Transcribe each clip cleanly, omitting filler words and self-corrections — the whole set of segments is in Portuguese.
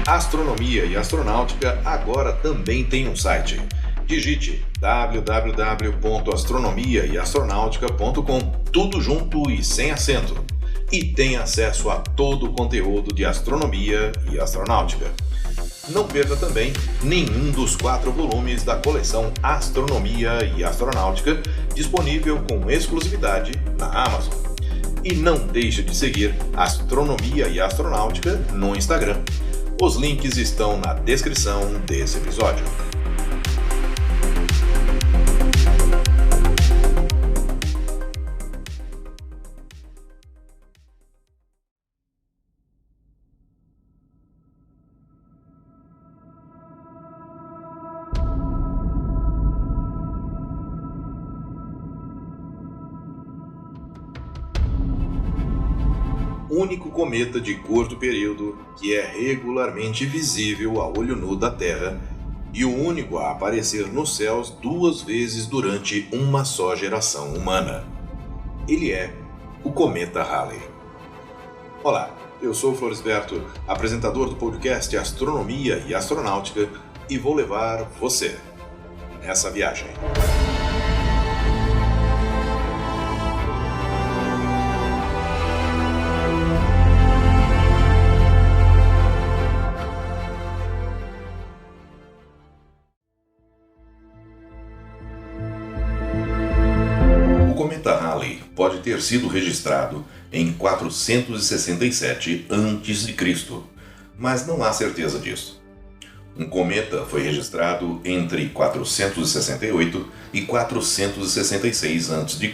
Astronomia e Astronáutica agora também tem um site. Digite www.astronomiaeastronautica.com, tudo junto e sem acento. E tenha acesso a todo o conteúdo de astronomia e astronáutica. Não perca também nenhum dos 4 volumes da coleção Astronomia e Astronáutica, disponível com exclusividade na Amazon. E não deixe de seguir Astronomia e Astronáutica no Instagram. Os links estão na descrição desse episódio. Único cometa de curto período que é regularmente visível a olho nu da Terra e o único a aparecer nos céus 2 vezes durante uma só geração humana. Ele é o cometa Halley. Olá, eu sou Floresberto, apresentador do podcast Astronomia e Astronáutica, e vou levar você nessa viagem. O cometa Halley pode ter sido registrado em 467 a.C., mas não há certeza disso. Um cometa foi registrado entre 468 e 466 a.C.,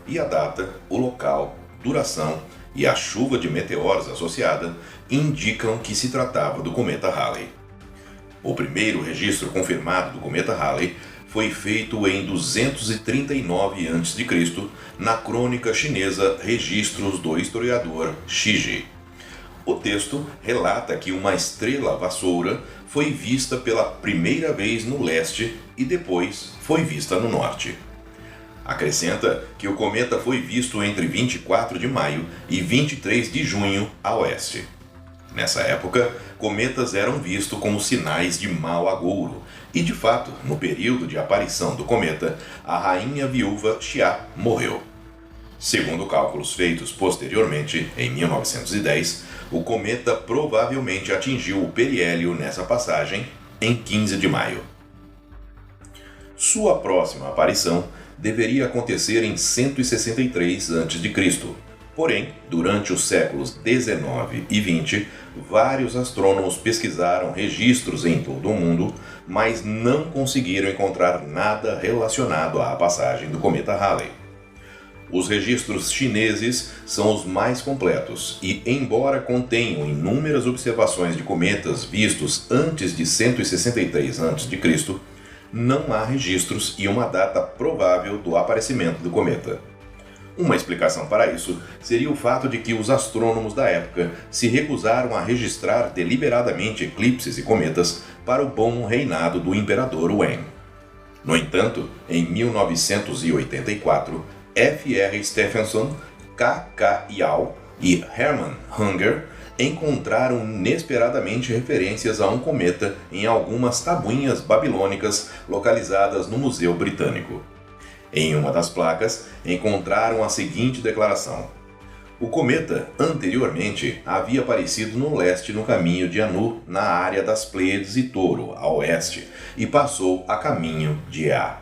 e a data, o local, duração e a chuva de meteoros associada indicam que se tratava do cometa Halley. O primeiro registro confirmado do cometa Halley foi feito em 239 a.C., na crônica chinesa Registros do historiador Shiji. O texto relata que uma estrela vassoura foi vista pela primeira vez no leste e depois foi vista no norte. Acrescenta que o cometa foi visto entre 24 de maio e 23 de junho a oeste. Nessa época, cometas eram vistos como sinais de mau agouro, e de fato, no período de aparição do cometa, a rainha viúva Xia morreu. Segundo cálculos feitos posteriormente, em 1910, o cometa provavelmente atingiu o periélio nessa passagem em 15 de maio. Sua próxima aparição deveria acontecer em 163 a.C., porém, durante os séculos XIX e XX, vários astrônomos pesquisaram registros em todo o mundo, mas não conseguiram encontrar nada relacionado à passagem do cometa Halley. Os registros chineses são os mais completos e, embora contenham inúmeras observações de cometas vistos antes de 163 a.C., não há registros e uma data provável do aparecimento do cometa. Uma explicação para isso seria o fato de que os astrônomos da época se recusaram a registrar deliberadamente eclipses e cometas para o bom reinado do imperador Wen. No entanto, em 1984, F.R. Stephenson, K.K. Yao e Hermann Hunger encontraram inesperadamente referências a um cometa em algumas tabuinhas babilônicas localizadas no Museu Britânico. Em uma das placas, encontraram a seguinte declaração: o cometa, anteriormente, havia aparecido no leste no caminho de Anu, na área das Pleiades e Touro, a oeste, e passou a caminho de Ea.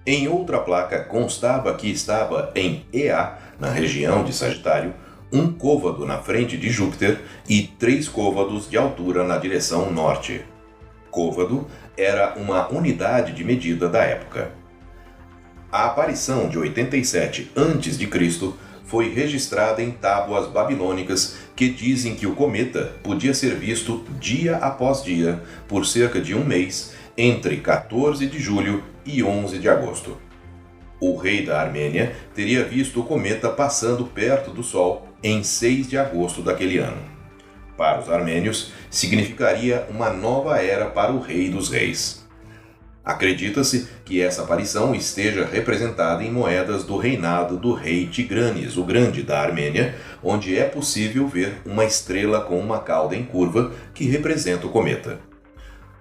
Em outra placa constava que estava em Ea, na região de Sagitário, um côvado na frente de Júpiter e 3 côvados de altura na direção norte. Côvado era uma unidade de medida da época. A aparição de 87 a.C. foi registrada em tábuas babilônicas que dizem que o cometa podia ser visto dia após dia por cerca de um mês, entre 14 de julho e 11 de agosto. O rei da Armênia teria visto o cometa passando perto do Sol em 6 de agosto daquele ano. Para os armênios, significaria uma nova era para o Rei dos Reis. Acredita-se que essa aparição esteja representada em moedas do reinado do rei Tigranes o Grande da Armênia, onde é possível ver uma estrela com uma cauda em curva que representa o cometa.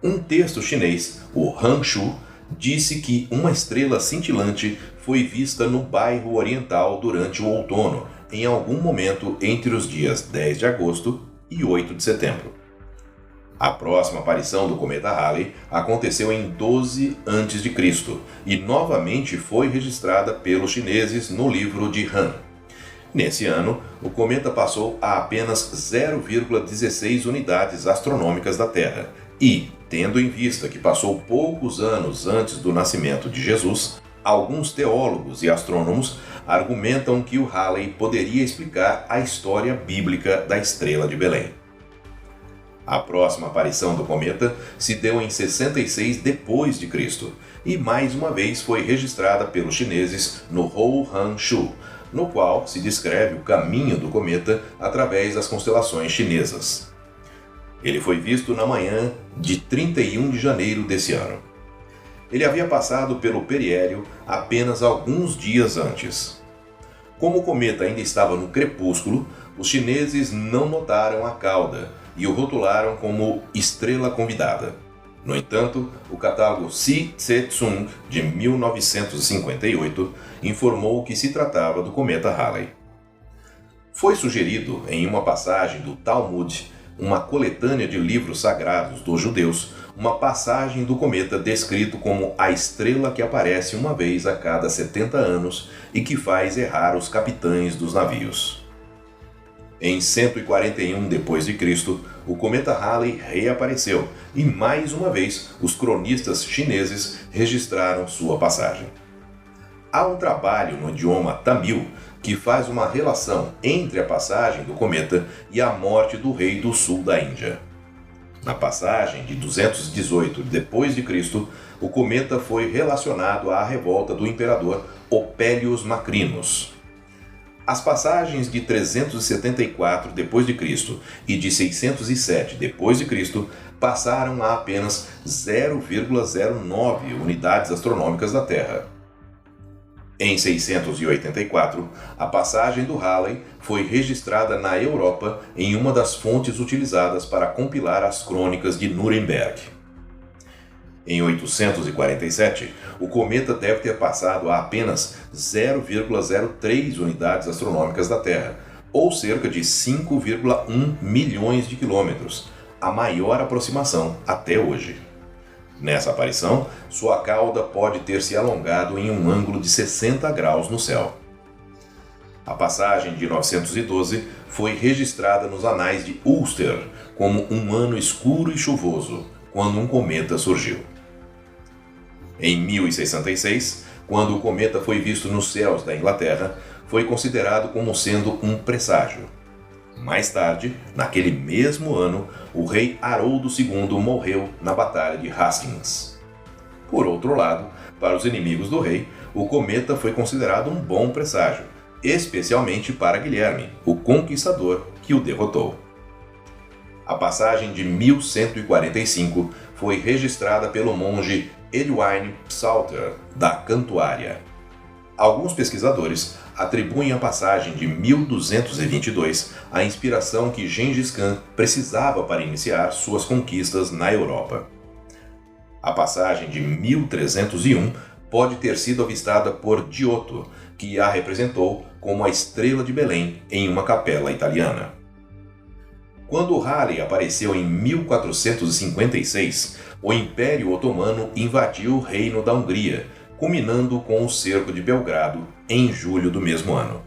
Um texto chinês, o Hanshu, disse que uma estrela cintilante foi vista no bairro oriental durante o outono, em algum momento entre os dias 10 de agosto e 8 de setembro. A próxima aparição do cometa Halley aconteceu em 12 a.C. e novamente foi registrada pelos chineses no livro de Han. Nesse ano, o cometa passou a apenas 0,16 unidades astronômicas da Terra e, tendo em vista que passou poucos anos antes do nascimento de Jesus, alguns teólogos e astrônomos argumentam que o Halley poderia explicar a história bíblica da estrela de Belém. A próxima aparição do cometa se deu em 66 d.C. e mais uma vez foi registrada pelos chineses no Hou-Han-Shu, no qual se descreve o caminho do cometa através das constelações chinesas. Ele foi visto na manhã de 31 de janeiro desse ano. Ele havia passado pelo periélio apenas alguns dias antes. Como o cometa ainda estava no crepúsculo, os chineses não notaram a cauda e o rotularam como estrela convidada. No entanto, o catálogo Si Tse-Tsung, de 1958, informou que se tratava do cometa Halley. Foi sugerido em uma passagem do Talmud, uma coletânea de livros sagrados dos judeus, uma passagem do cometa descrito como a estrela que aparece uma vez a cada 70 anos e que faz errar os capitães dos navios. Em 141 d.C., o cometa Halley reapareceu e mais uma vez os cronistas chineses registraram sua passagem. Há um trabalho no idioma tamil que faz uma relação entre a passagem do cometa e a morte do rei do sul da Índia. Na passagem de 218 d.C., o cometa foi relacionado à revolta do imperador Opélios Macrinus. As passagens de 374 d.C. e de 607 d.C. passaram a apenas 0,09 unidades astronômicas da Terra. Em 684, a passagem do Halley foi registrada na Europa em uma das fontes utilizadas para compilar as crônicas de Nuremberg. Em 847, o cometa deve ter passado a apenas 0,03 unidades astronômicas da Terra, ou cerca de 5,1 milhões de quilômetros, a maior aproximação até hoje. Nessa aparição, sua cauda pode ter se alongado em um ângulo de 60 graus no céu. A passagem de 912 foi registrada nos anais de Ulster como um ano escuro e chuvoso, quando um cometa surgiu. Em 1066, quando o cometa foi visto nos céus da Inglaterra, foi considerado como sendo um presságio. Mais tarde, naquele mesmo ano, o rei Haroldo II morreu na Batalha de Hastings. Por outro lado, para os inimigos do rei, o cometa foi considerado um bom presságio, especialmente para Guilherme, o conquistador que o derrotou. A passagem de 1145 foi registrada pelo monge Edwin Psalter, da Cantuária. Alguns pesquisadores atribuem a passagem de 1222 à inspiração que Gengis Khan precisava para iniciar suas conquistas na Europa. A passagem de 1301 pode ter sido avistada por Giotto, que a representou como a estrela de Belém em uma capela italiana. Quando Halley apareceu em 1456, o Império Otomano invadiu o Reino da Hungria, culminando com o cerco de Belgrado em julho do mesmo ano.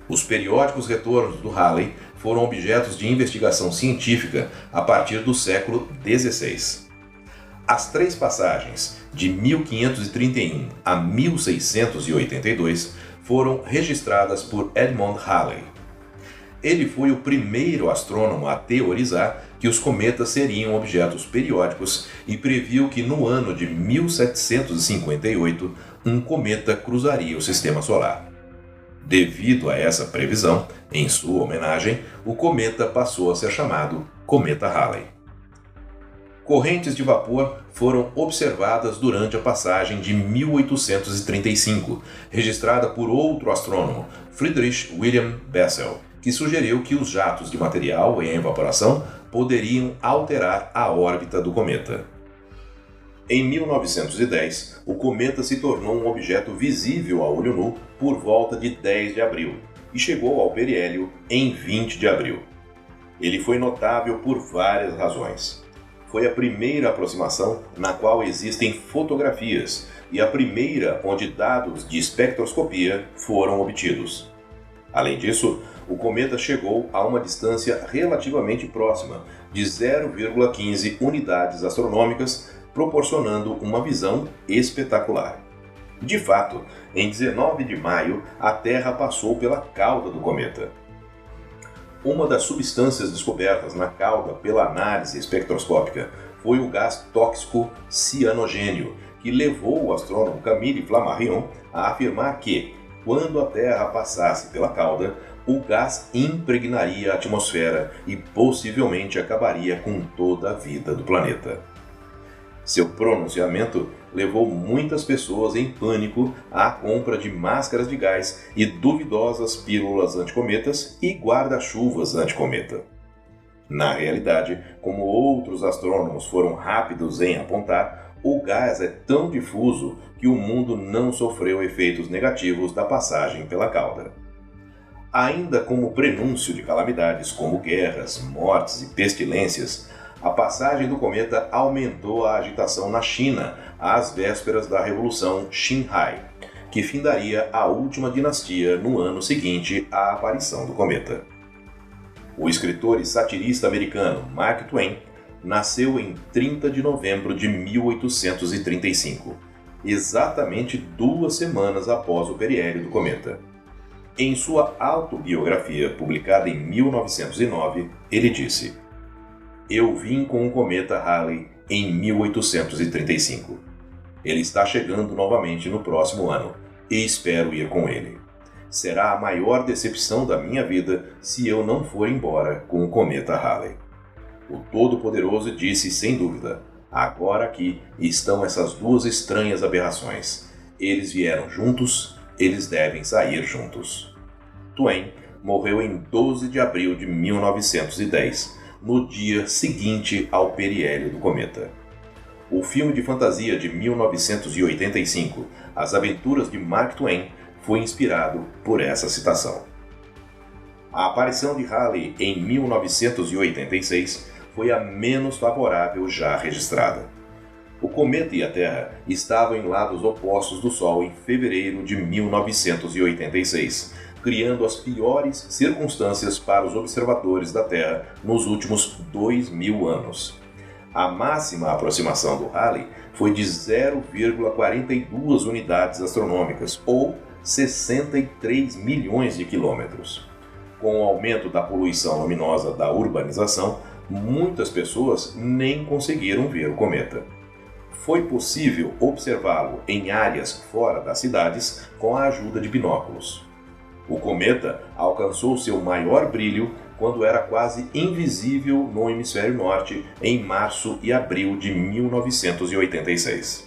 Os periódicos retornos do Halley foram objetos de investigação científica a partir do século XVI. As três passagens, de 1531 a 1682, foram registradas por Edmond Halley. Ele foi o primeiro astrônomo a teorizar que os cometas seriam objetos periódicos e previu que no ano de 1758 um cometa cruzaria o sistema solar. Devido a essa previsão, em sua homenagem, o cometa passou a ser chamado Cometa Halley. Correntes de vapor foram observadas durante a passagem de 1835, registrada por outro astrônomo, Friedrich Wilhelm Bessel, que sugeriu que os jatos de material em evaporação poderiam alterar a órbita do cometa. Em 1910, o cometa se tornou um objeto visível a olho nu por volta de 10 de abril e chegou ao periélio em 20 de abril. Ele foi notável por várias razões. Foi a primeira aproximação na qual existem fotografias e a primeira onde dados de espectroscopia foram obtidos. Além disso, o cometa chegou a uma distância relativamente próxima, de 0,15 unidades astronômicas, proporcionando uma visão espetacular. De fato, em 19 de maio, a Terra passou pela cauda do cometa. Uma das substâncias descobertas na cauda pela análise espectroscópica foi o gás tóxico cianogênio, que levou o astrônomo Camille Flammarion a afirmar que, quando a Terra passasse pela cauda, o gás impregnaria a atmosfera e possivelmente acabaria com toda a vida do planeta. Seu pronunciamento levou muitas pessoas em pânico à compra de máscaras de gás e duvidosas pílulas anticometas e guarda-chuvas anticometa. Na realidade, como outros astrônomos foram rápidos em apontar, o gás é tão difuso que o mundo não sofreu efeitos negativos da passagem pela cauda. Ainda como prenúncio de calamidades como guerras, mortes e pestilências, a passagem do cometa aumentou a agitação na China às vésperas da Revolução Xinhai, que findaria a última dinastia no ano seguinte à aparição do cometa. O escritor e satirista americano Mark Twain nasceu em 30 de novembro de 1835, exatamente 2 semanas após o periélio do cometa. Em sua autobiografia, publicada em 1909, ele disse: "Eu vim com o cometa Halley em 1835. Ele está chegando novamente no próximo ano e espero ir com ele. Será a maior decepção da minha vida se eu não for embora com o cometa Halley." O Todo-Poderoso disse sem dúvida: "Agora aqui estão essas 2 estranhas aberrações. Eles vieram juntos, eles devem sair juntos." Twain morreu em 12 de abril de 1910, no dia seguinte ao periélio do cometa. O filme de fantasia de 1985, As Aventuras de Mark Twain, foi inspirado por essa citação. A aparição de Halley em 1986 foi a menos favorável já registrada. O cometa e a Terra estavam em lados opostos do Sol em fevereiro de 1986, criando as piores circunstâncias para os observadores da Terra nos últimos 2000 anos. A máxima aproximação do Halley foi de 0,42 unidades astronômicas, ou 63 milhões de quilômetros. Com o aumento da poluição luminosa da urbanização, muitas pessoas nem conseguiram ver o cometa. Foi possível observá-lo em áreas fora das cidades com a ajuda de binóculos. O cometa alcançou seu maior brilho quando era quase invisível no hemisfério norte em março e abril de 1986.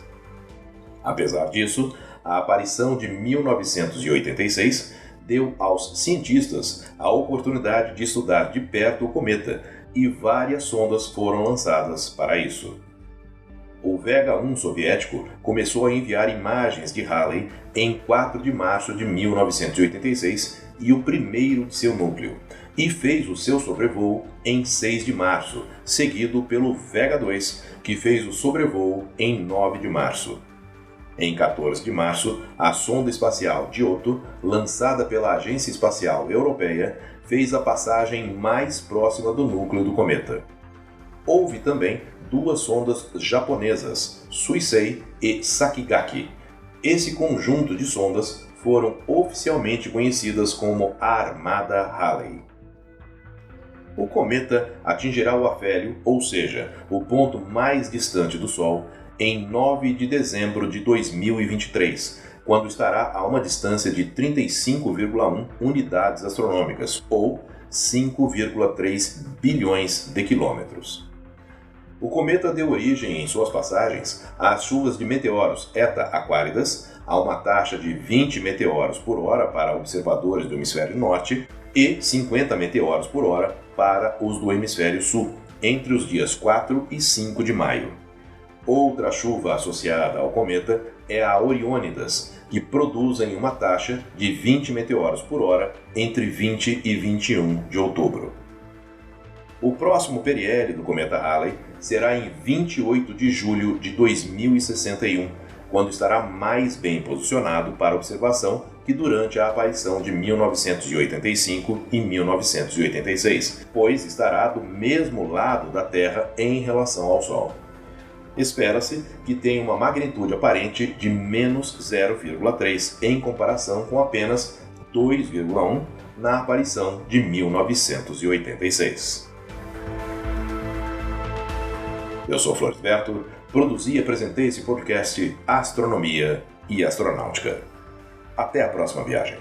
Apesar disso, a aparição de 1986 deu aos cientistas a oportunidade de estudar de perto o cometa e várias sondas foram lançadas para isso. O Vega 1 soviético começou a enviar imagens de Halley em 4 de março de 1986 e o primeiro de seu núcleo, e fez o seu sobrevoo em 6 de março, seguido pelo Vega 2, que fez o sobrevoo em 9 de março. Em 14 de março, a sonda espacial Giotto, lançada pela Agência Espacial Europeia, fez a passagem mais próxima do núcleo do cometa. Houve também 2 sondas japonesas, Suisei e Sakigake. Esse conjunto de sondas foram oficialmente conhecidas como a Armada Halley. O cometa atingirá o afélio, ou seja, o ponto mais distante do Sol, em 9 de dezembro de 2023, quando estará a uma distância de 35,1 unidades astronômicas, ou 5,3 bilhões de quilômetros. O cometa deu origem, em suas passagens, às chuvas de meteoros Eta Aquáridas, a uma taxa de 20 meteoros por hora para observadores do hemisfério norte e 50 meteoros por hora para os do hemisfério sul, entre os dias 4 e 5 de maio. Outra chuva associada ao cometa é a Oriônidas, que produzem uma taxa de 20 meteoros por hora entre 20 e 21 de outubro. O próximo periélio do cometa Halley será em 28 de julho de 2061, quando estará mais bem posicionado para observação que durante a aparição de 1985 e 1986, pois estará do mesmo lado da Terra em relação ao Sol. Espera-se que tenha uma magnitude aparente de menos 0,3 em comparação com apenas 2,1 na aparição de 1986. Eu sou Florisberto, produzi e apresentei esse podcast Astronomia e Astronáutica. Até a próxima viagem.